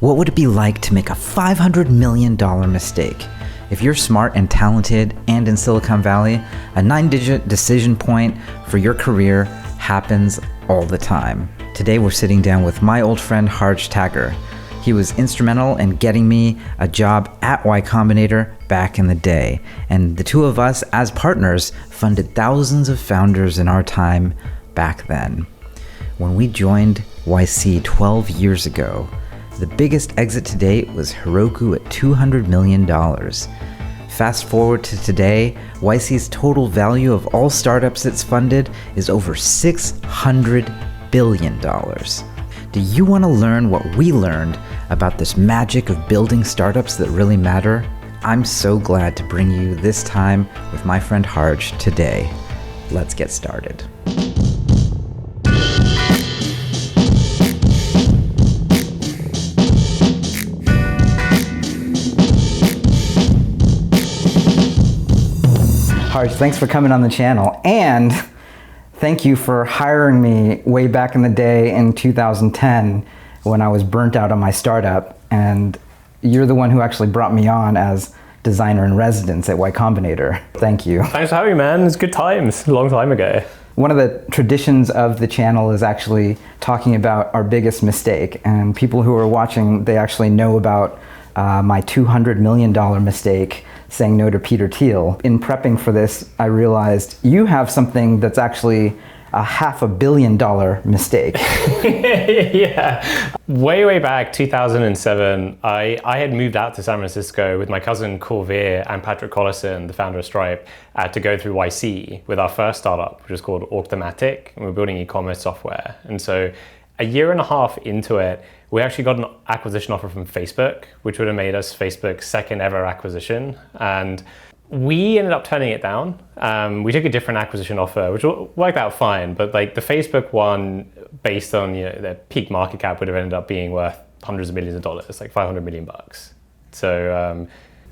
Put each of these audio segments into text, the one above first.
What would it be like to make a $500 million mistake? If you're smart and talented and in Silicon Valley, a 9-digit decision point for your career happens all the time. Today we're sitting down with my old friend Harj Taggar. He was instrumental in getting me a job at Y Combinator back in the day. And the two of us as partners funded thousands of founders in our time back then. When we joined YC 12 years ago, the biggest exit to date was Heroku at $200 million. Fast forward to today, YC's total value of all startups it's funded is over $600 billion. Do you want to learn what we learned about this magic of building startups that really matter? I'm so glad to bring you this time with my friend Harj today. Let's get started. Harj, thanks for coming on the channel, and thank you for hiring me way back in the day in 2010 when I was burnt out on my startup, and you're the one who actually brought me on as designer in residence at Y Combinator. Thank you. Thanks for having me, man. It's good times, a long time ago. One of the traditions of the channel is actually talking about our biggest mistake, and people who are watching, they actually know about my $200 million mistake saying no to Peter Thiel. In prepping for this, I realized you have something that's actually a $500 million mistake. Yeah. Way back, 2007, I had moved out to San Francisco with my cousin Corvair and Patrick Collison, the founder of Stripe, to go through YC with our first startup, which was called Automatic, and we're building e-commerce software. And so a year and a half into it, we actually got an acquisition offer from Facebook, which would have made us Facebook's second ever acquisition. And we ended up turning it down. We took a different acquisition offer, which worked out fine. But like the Facebook one, based on their peak market cap, would have ended up being worth hundreds of millions of dollars, like $500 million. So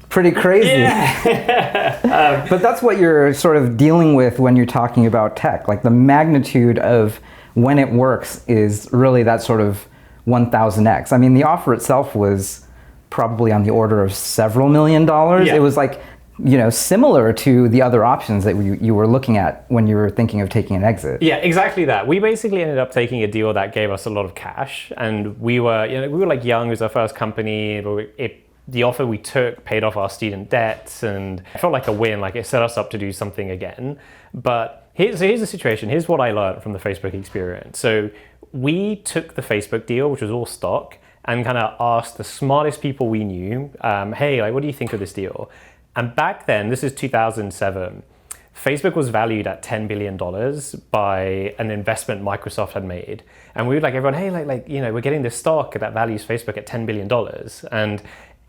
pretty crazy. Yeah. But that's what you're sort of dealing with when you're talking about tech. Like the magnitude of when it works is really that sort of 1000x. I mean, the offer itself was probably on the order of several $million. Yeah. It was like, similar to the other options that you were looking at when you were thinking of taking an exit. Yeah, exactly that. We basically ended up taking a deal that gave us a lot of cash, and we were like young. It was our first company. The offer we took paid off our student debts, and it felt like a win. Like it set us up to do something again. But here's the situation. Here's what I learned from the Facebook experience. So we took the Facebook deal, which was all stock, and kind of asked the smartest people we knew, hey, like, what do you think of this deal? And back then, this is 2007, Facebook was valued at $10 billion by an investment Microsoft had made. And we were like, everyone, hey, we're getting this stock that values Facebook at $10 billion. And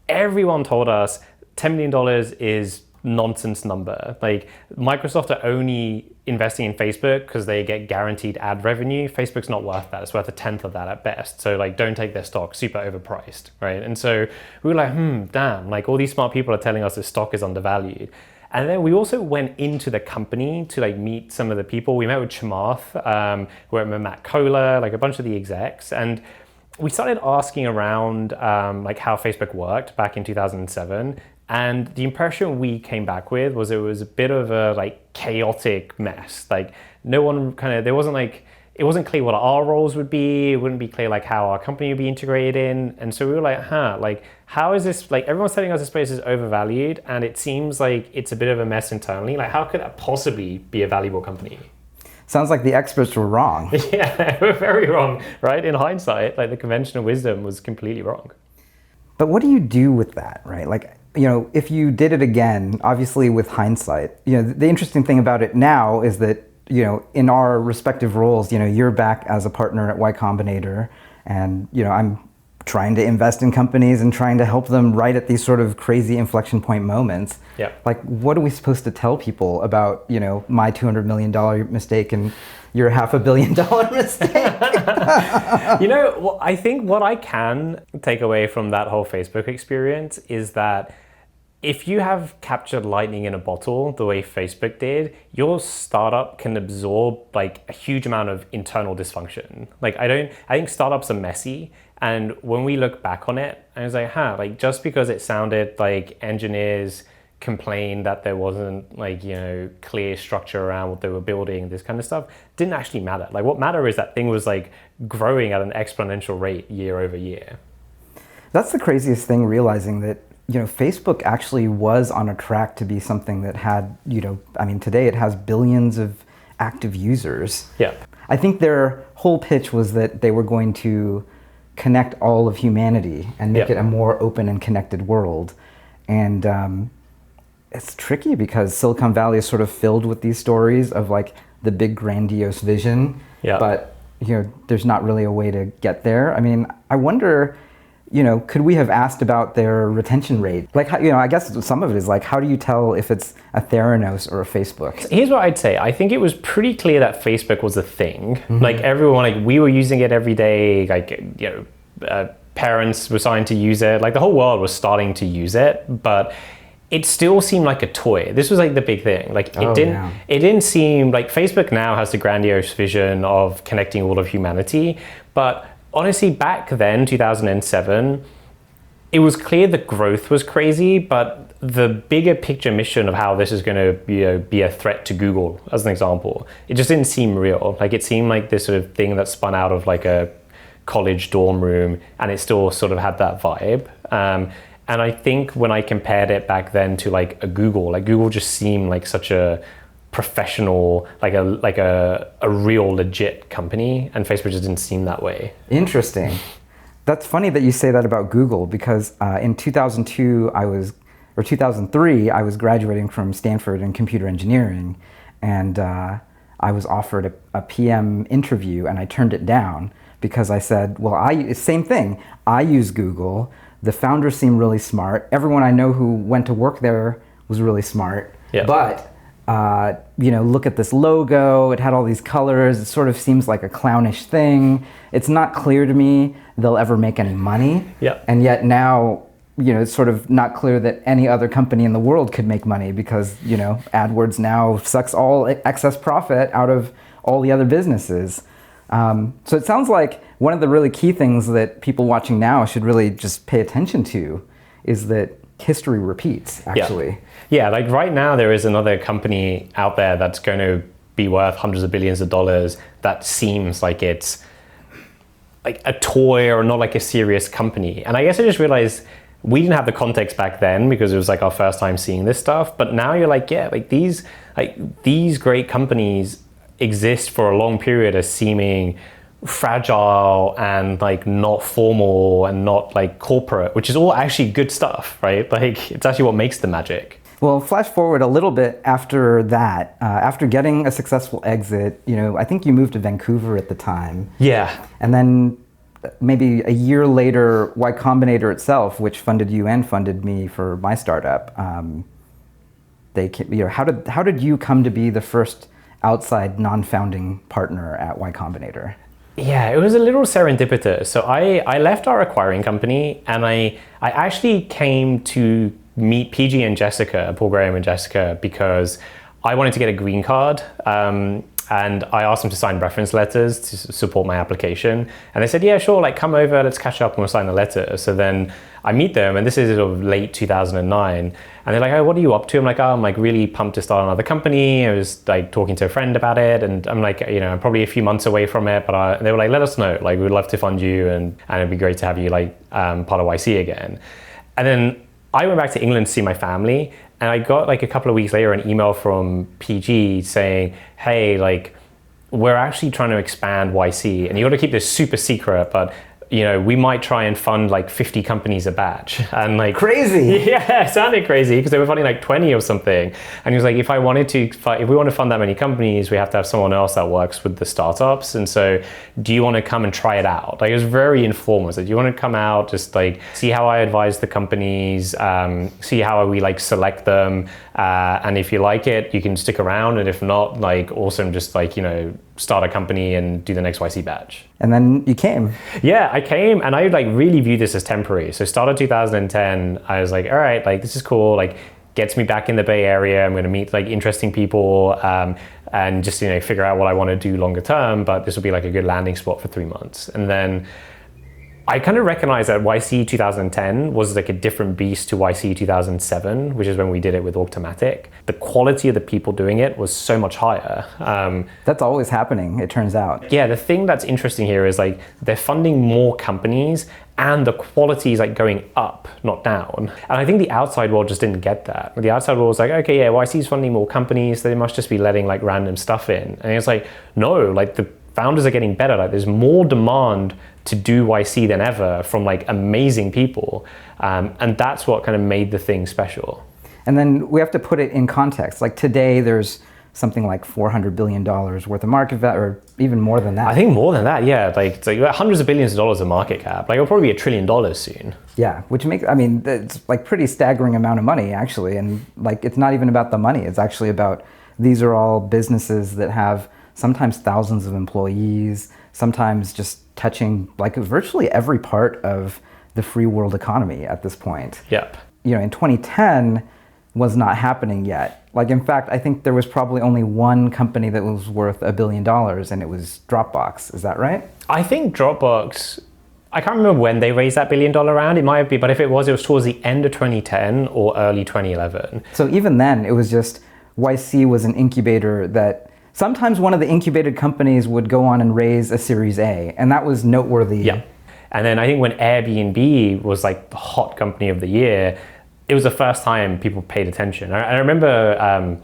everyone told us $10 billion is nonsense number. Like Microsoft are only investing in Facebook because they get guaranteed ad revenue. Facebook's not worth that. It's worth a tenth of that at best. So like, don't take their stock, super overpriced, right? And so we were like, damn, like all these smart people are telling us this stock is undervalued. And then we also went into the company to like meet some of the people. We met with Chamath, we met Matt Kohler, like a bunch of the execs. And we started asking around like how Facebook worked back in 2007. And the impression we came back with was it was a bit of a like chaotic mess. Like it wasn't clear what our roles would be. It wouldn't be clear like how our company would be integrated in. And so we were like, how is this, like everyone's telling us this space is overvalued and it seems like it's a bit of a mess internally. Like how could that possibly be a valuable company? Sounds like the experts were wrong. Yeah, we're very wrong, right? In hindsight, like the conventional wisdom was completely wrong. But what do you do with that, right? Like, if you did it again, obviously with hindsight, the interesting thing about it now is that, in our respective roles, you're back as a partner at Y Combinator, and, I'm trying to invest in companies and trying to help them right at these sort of crazy inflection point moments. Yeah. Like, what are we supposed to tell people about, my $200 million mistake and your $500 million mistake? Well, I think what I can take away from that whole Facebook experience is that if you have captured lightning in a bottle the way Facebook did, your startup can absorb like a huge amount of internal dysfunction. Like I think startups are messy, And when we look back on it, I was like, like just because it sounded like engineers complained that there wasn't like, clear structure around what they were building, this kind of stuff, didn't actually matter. Like what mattered is that thing was like growing at an exponential rate year over year. That's the craziest thing, realizing that, Facebook actually was on a track to be something that had, today it has billions of active users. Yeah. I think their whole pitch was that they were going to connect all of humanity and make it a more open and connected world. And it's tricky because Silicon Valley is sort of filled with these stories of like the big grandiose vision, but there's not really a way to get there. I mean, I wonder, could we have asked about their retention rate? Like, I guess some of it is like, how do you tell if it's a Theranos or a Facebook? Here's what I'd say. I think it was pretty clear that Facebook was a thing. Like everyone, like we were using it every day. Like, parents were starting to use it. Like the whole world was starting to use it, but it still seemed like a toy. This was like the big thing. Like it didn't seem like Facebook now has the grandiose vision of connecting all of humanity, but honestly, back then, 2007, it was clear the growth was crazy, but the bigger picture mission of how this is going to be a threat to Google, as an example, it just didn't seem real. Like it seemed like this sort of thing that spun out of like a college dorm room, and it still sort of had that vibe. And I think when I compared it back then to like a Google, like Google just seemed like such a professional, like a real legit company, and Facebook just didn't seem that way. Interesting. That's funny that you say that about Google, because in 2003, I was graduating from Stanford in computer engineering, and I was offered a PM interview, and I turned it down because I said, well, same thing. I use Google. The founders seem really smart. Everyone I know who went to work there was really smart. Yeah. But look at this logo. It had all these colors. It sort of seems like a clownish thing. It's not clear to me they'll ever make any money. Yeah. And yet now, it's sort of not clear that any other company in the world could make money because, AdWords now sucks all excess profit out of all the other businesses. So it sounds like one of the really key things that people watching now should really just pay attention to is that history repeats, actually. Yeah, like right now there is another company out there that's going to be worth hundreds of billions of dollars that seems like it's like a toy or not like a serious company. And I guess I just realized we didn't have the context back then because it was like our first time seeing this stuff. But now you're like, these great companies exist for a long period as seeming fragile and like not formal and not like corporate, which is all actually good stuff, right? Like it's actually what makes the magic. Well, flash forward a little bit after that, after getting a successful exit, I think you moved to Vancouver at the time. Yeah. And then maybe a year later, Y Combinator itself, which funded you and funded me for my startup, how did you come to be the first outside non-founding partner at Y Combinator? Yeah, it was a little serendipitous. So I left our acquiring company, and I actually came to meet PG and Jessica, Paul Graham and Jessica, because I wanted to get a green card. And I asked them to sign reference letters to support my application. And they said, yeah, sure, like come over, let's catch up and we'll sign the letter. So then I meet them, and this is sort of late 2009. And they're like, oh, what are you up to? I'm like, oh, I'm like really pumped to start another company. I was like talking to a friend about it. And I'm like, I'm probably a few months away from it, but they were like, let us know. Like, we'd love to fund you, and it'd be great to have you like part of YC again. And then I went back to England to see my family. And I got like a couple of weeks later an email from PG saying, hey, like we're actually trying to expand YC, and you got to keep this super secret, but we might try and fund like 50 companies a batch. And like crazy. Yeah, it sounded crazy because they were funding like 20 or something. And he was like, if we want to fund that many companies, we have to have someone else that works with the startups. And so do you want to come and try it out? Like it was very informal. So do you want to come out, just like see how I advise the companies, see how we like select them. And if you like it, you can stick around. And if not, like awesome, just like, start a company and do the next YC batch. And then you came. Yeah, I came, and I like really view this as temporary. So started 2010, I was like, all right, like this is cool, like gets me back in the Bay Area. I'm going to meet like interesting people and just, figure out what I want to do longer term, but this will be like a good landing spot for 3 months. And then I kind of recognize that YC 2010 was like a different beast to YC 2007, which is when we did it with Automatic. The quality of the people doing it was so much higher. That's always happening, it turns out. Yeah, the thing that's interesting here is like they're funding more companies and the quality is like going up, not down. And I think the outside world just didn't get that. The outside world was like, okay, yeah, YC's funding more companies, they must just be letting like random stuff in. And it's like, no, like the founders are getting better. Like there's more demand to do YC than ever from like amazing people. And that's what kind of made the thing special. And then we have to put it in context. Like today there's something like $400 billion worth of market value, or even more than that. I think more than that, yeah. Like it's like hundreds of billions of dollars of market cap. Like it'll probably be $1 trillion soon. Yeah, which makes, I mean, it's like pretty staggering amount of money actually. And like, it's not even about the money. It's actually about, these are all businesses that have sometimes thousands of employees, sometimes just touching like virtually every part of the free world economy at this point. Yep. You know, in 2010 was not happening yet. Like in fact, I think there was probably only one company that was worth $1 billion and it was Dropbox. Is that right? I think Dropbox, I can't remember when they raised that $1 billion round. It might be, but if it was towards the end of 2010 or early 2011. So even then it was just, YC was an incubator that sometimes one of the incubated companies would go on and raise a Series A, and that was noteworthy. Yeah. And then I think when Airbnb was like the hot company of the year, it was the first time people paid attention. I remember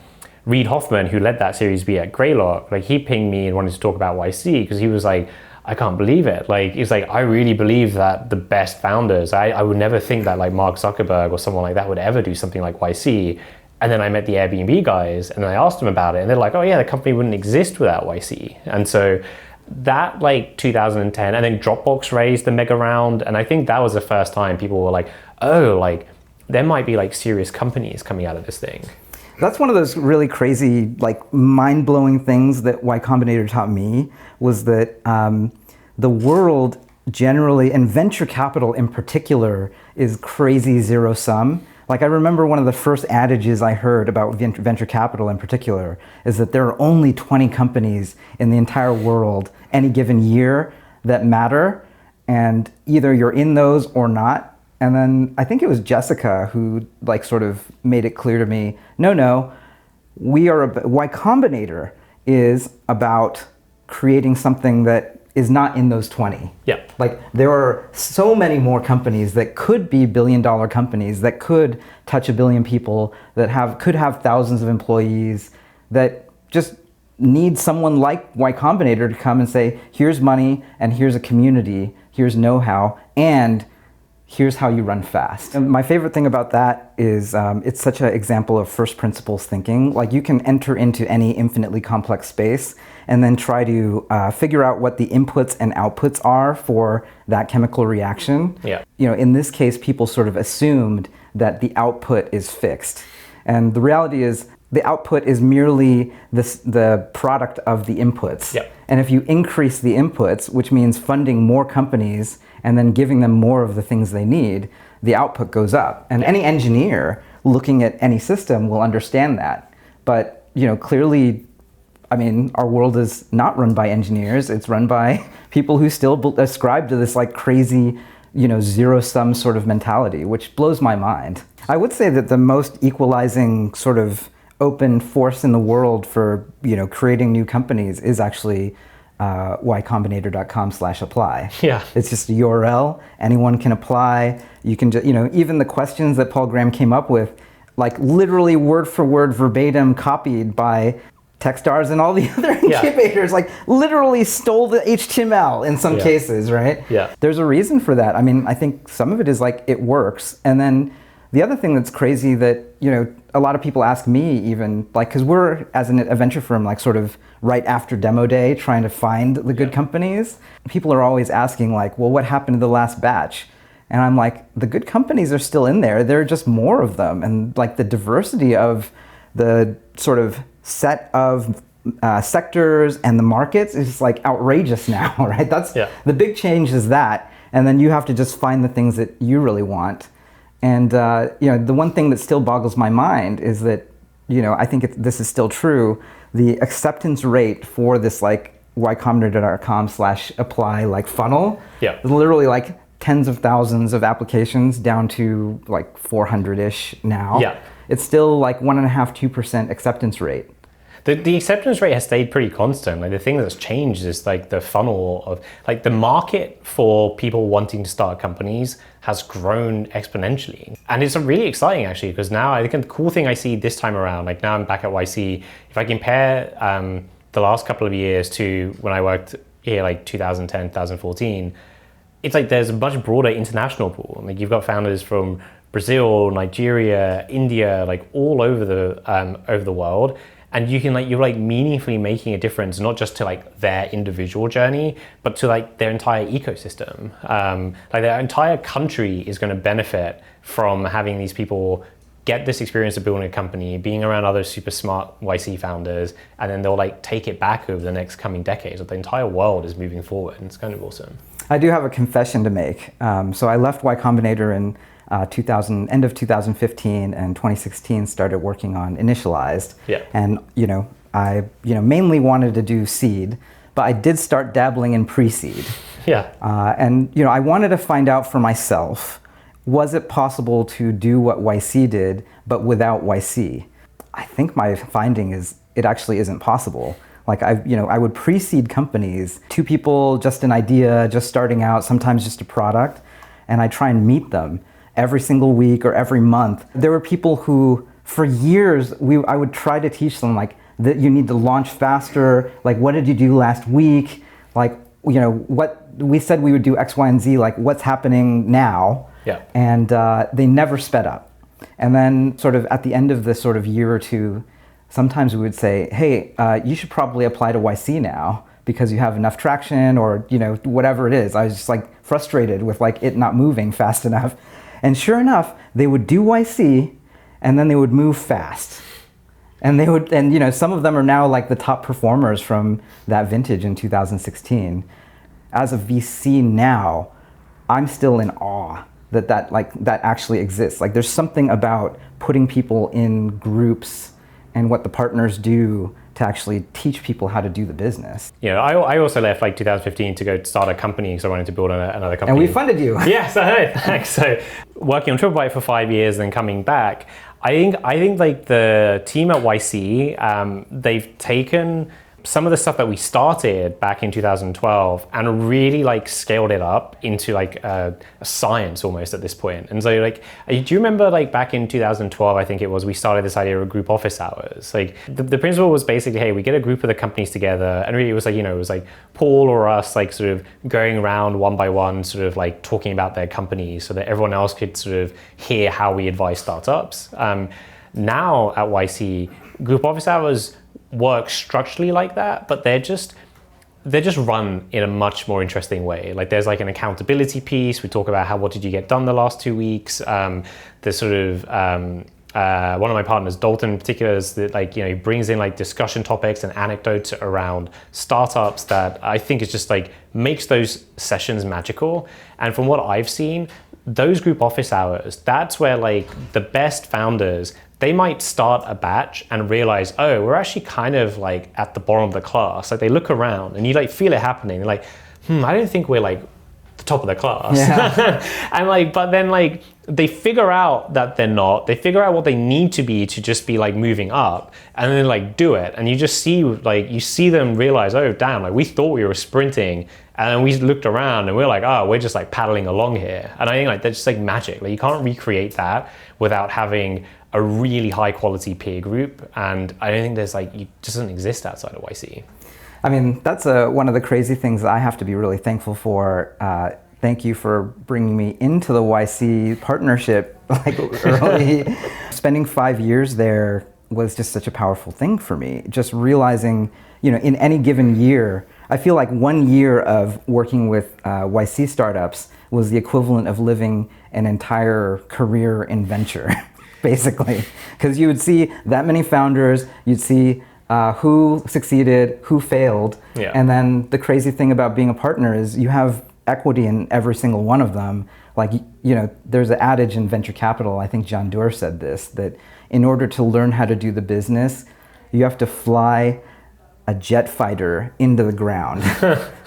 Reid Hoffman, who led that Series B at Greylock, like he pinged me and wanted to talk about YC because he was like, I can't believe it. Like, he's like, I really believe that the best founders, I would never think that like Mark Zuckerberg or someone like that would ever do something like YC. And then I met the Airbnb guys and I asked them about it and they're like, oh yeah, the company wouldn't exist without YC. And so that like 2010, and then Dropbox raised the mega round. And I think that was the first time people were like, oh, like there might be like serious companies coming out of this thing. That's one of those really crazy, like mind-blowing things that Y Combinator taught me, was that the world generally, and venture capital in particular, is crazy zero sum. Like I remember one of the first adages I heard about venture capital in particular is that there are only 20 companies in the entire world any given year that matter, and either you're in those or not. And then I think it was Jessica who like sort of made it clear to me, no, Y Combinator is about creating something that is not in those 20. Yeah. Like there are so many more companies that could be billion-dollar companies that could touch 1 billion people, that could have thousands of employees, that just need someone like Y Combinator to come and say, here's money and here's a community, here's know-how, and here's how you run fast. And my favorite thing about that is it's such an example of first principles thinking. Like you can enter into any infinitely complex space and then try to figure out what the inputs and outputs are for that chemical reaction. Yeah. You know, in this case, people sort of assumed that the output is fixed. And the reality is the output is merely the product of the inputs. Yeah. And if you increase the inputs, which means funding more companies and then giving them more of the things they need, the output goes up. And any engineer looking at any system will understand that. But, you know, clearly, I mean, our world is not run by engineers. It's run by people who still ascribe to this like crazy, you know, zero-sum sort of mentality, which blows my mind. I would say that the most equalizing sort of open force in the world for, you know, creating new companies is actually ycombinator.com/apply. Yeah. It's just a URL. Anyone can apply. You can just, you know, even the questions that Paul Graham came up with, like literally word for word verbatim copied by Techstars and all the other incubators, like literally stole the HTML in some cases, right? Yeah. There's a reason for that. I mean, I think some of it is like it works. And then the other thing that's crazy that, you know, a lot of people ask me even, like, because we're, as a venture firm, like sort of right after demo day trying to find the good companies. People are always asking like, well, what happened to the last batch? And I'm like, the good companies are still in there. There are just more of them. And like the diversity of the sort of set of sectors and the markets is like outrageous now, right? That's the big change is that. And then you have to just find the things that you really want. And you know, the one thing that still boggles my mind is that, you know, I think this is still true. The acceptance rate for this like ycombinator.com/apply like funnel is literally like tens of thousands of applications down to like 400-ish now. Yeah. It's still like 1.5-2% acceptance rate. The acceptance rate has stayed pretty constant. Like the thing that's changed is like the funnel of like the market for people wanting to start companies has grown exponentially. And it's really exciting actually, because now I think the cool thing I see this time around, like now I'm back at YC, if I compare the last couple of years to when I worked here like 2010, 2014, it's like there's a much broader international pool. Like you've got founders from Brazil, Nigeria, India, like all over the world. And you can you're meaningfully making a difference, not just to like their individual journey, but to like their entire ecosystem. Like their entire country is going to benefit from having these people get this experience of building a company, being around other super smart YC founders, and then they'll like take it back over the next coming decades. The entire world is moving forward, and it's kind of awesome. I do have a confession to make. So I left Y Combinator in end of 2015, and 2016 started working on Initialized. Yeah. And I mainly wanted to do seed, but I did start dabbling in pre-seed. Yeah. And I wanted to find out for myself, was it possible to do what YC did, but without YC? I think my finding is it actually isn't possible. Like I would pre-seed companies, 2 people, just an idea, just starting out, sometimes just a product, and I try and meet them every single week or every month. There were people who, for years, I would try to teach them like that you need to launch faster. Like, what did you do last week? Like, what we said we would do X, Y, and Z. Like, what's happening now? Yeah. And they never sped up. And then, sort of at the end of this sort of year or two, sometimes we would say, "Hey, you should probably apply to YC now because you have enough traction," or whatever it is. I was just like frustrated with like it not moving fast enough. And sure enough, they would do YC, and then they would move fast. And some of them are now like the top performers from that vintage in 2016. As a VC now, I'm still in awe that actually exists. Like there's something about putting people in groups and what the partners do to actually teach people how to do the business. I also left like 2015 to go start a company because I wanted to build another company. And we funded you. Yes, I know. Thanks. So working on TripleByte for 5 years, then coming back, I think like the team at YC, they've taken some of the stuff that we started back in 2012 and really like scaled it up into like a science almost at this point. And so like, do you remember like back in 2012, I think it was, we started this idea of group office hours. Like the principle was basically, hey, we get a group of the companies together, and really it was like, it was like Paul or us like sort of going around one by one, sort of like talking about their companies so that everyone else could sort of hear how we advise startups. Now at YC, group office hours work structurally like that, but they're just run in a much more interesting way. Like there's like an accountability piece. We talk about what did you get done the last 2 weeks. There's sort of one of my partners, Dalton in particular, is that like he brings in like discussion topics and anecdotes around startups that I think is just like makes those sessions magical. And from what I've seen, those group office hours, that's where like the best founders, they might start a batch and realize, oh, we're actually kind of like at the bottom of the class. Like they look around and you like feel it happening. They're like, I don't think we're like the top of the class. Yeah. And like, but then like they figure out that they're not. They figure out what they need to be to just be like moving up, and then like do it. And you just see like you see them realize, oh damn, like we thought we were sprinting, and then we looked around and we're like, oh, we're just like paddling along here. And I think like that's just like magic. Like you can't recreate that without having a really high quality peer group, and I don't think there's like it just doesn't exist outside of YC. I mean, that's one of the crazy things that I have to be really thankful for. Thank you for bringing me into the YC partnership like early. Spending 5 years there was just such a powerful thing for me. Just realizing, in any given year, I feel like 1 year of working with YC startups was the equivalent of living an entire career in venture, basically. Because you would see that many founders, you'd see who succeeded, who failed. Yeah. And then the crazy thing about being a partner is you have equity in every single one of them. Like, there's an adage in venture capital, I think John Doerr said this, that in order to learn how to do the business, you have to fly a jet fighter into the ground,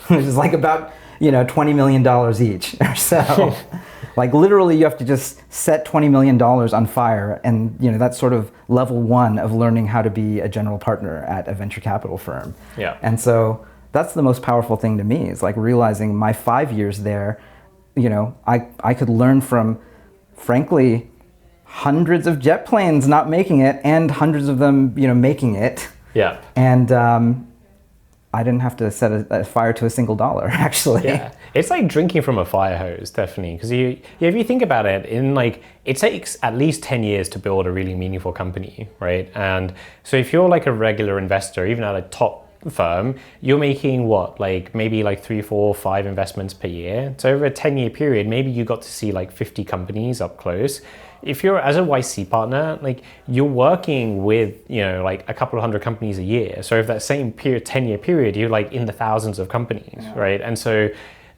which is like about $20 million each or so. Like literally you have to just set $20 million on fire, and that's sort of level one of learning how to be a general partner at a venture capital firm. Yeah. And so that's the most powerful thing to me, is like realizing my 5 years there, I could learn from, frankly, hundreds of jet planes not making it and hundreds of them, making it. Yeah. And I didn't have to set a fire to a single dollar, actually. Yeah, it's like drinking from a fire hose, definitely. Because if you think about it, it takes at least 10 years to build a really meaningful company, right? And so if you're like a regular investor, even at a top firm, you're making what, like maybe like 3, 4, 5 investments per year. So over a 10-year period, maybe you got to see like 50 companies up close. If you're as a YC partner, like you're working with, like a couple of hundred companies a year. So if that same 10-year period, you're like in the thousands of companies, right? And so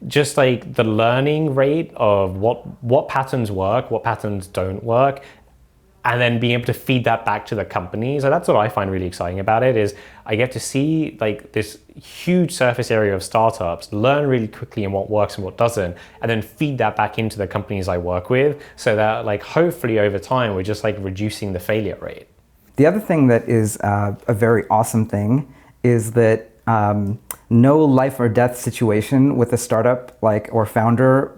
just like the learning rate of what patterns work, what patterns don't work, and then being able to feed that back to the company. So that's what I find really exciting about it, is I get to see like this huge surface area of startups, learn really quickly in what works and what doesn't, and then feed that back into the companies I work with, so that like hopefully over time we're just like reducing the failure rate. The other thing that is a very awesome thing is that no life or death situation with a startup or founder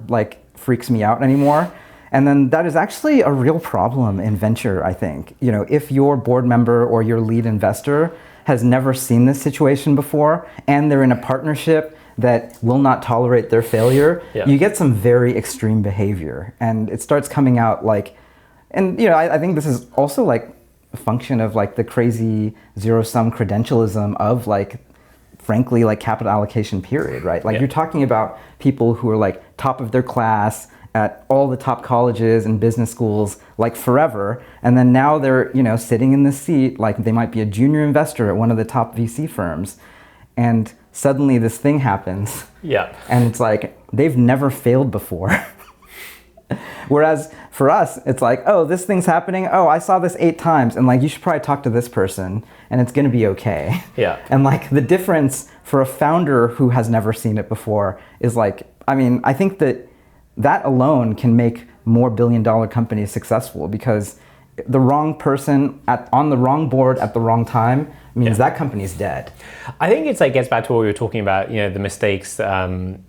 freaks me out anymore. And then that is actually a real problem in venture, I think. If your board member or your lead investor has never seen this situation before, and they're in a partnership that will not tolerate their failure, you get some very extreme behavior. And it starts coming out I think this is also like a function of like the crazy zero-sum credentialism of frankly, capital allocation period, right? You're talking about people who are like top of their class, at all the top colleges and business schools forever, and then now they're sitting in the seat, they might be a junior investor at one of the top VC firms, and suddenly this thing happens, and it's like they've never failed before. Whereas for us, it's like, oh, this thing's happening, oh, I saw this 8 times, and you should probably talk to this person and it's gonna be okay. And the difference for a founder who has never seen it before is I think that alone can make more billion-dollar companies successful, because the wrong person on the wrong board at the wrong time means that company's dead. I think it's gets back to what we were talking about, the mistakes that I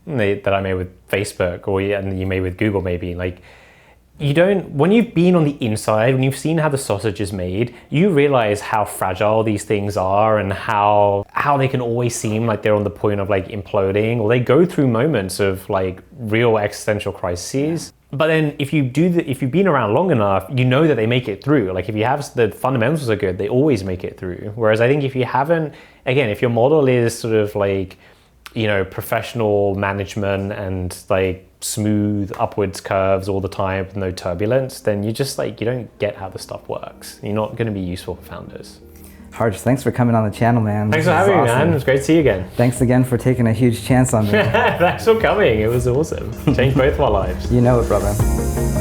made with Facebook, and you made with Google maybe. When you've been on the inside, when you've seen how the sausage is made, you realize how fragile these things are, and how they can always seem like they're on the point of imploding, or they go through moments of real existential crises. But then if you've been around long enough, you know that they make it through. If you have the fundamentals are good, they always make it through. Whereas I think if you haven't, again, if your model is sort of professional management and smooth upwards curves all the time with no turbulence, then you just you don't get how the stuff works. You're not going to be useful for founders. Harj, thanks for coming on the channel, man. Thanks for having me, man. It was great to see you again. Thanks again for taking a huge chance on me. Thanks for coming. It was awesome. Changed both of our lives. You know it, brother.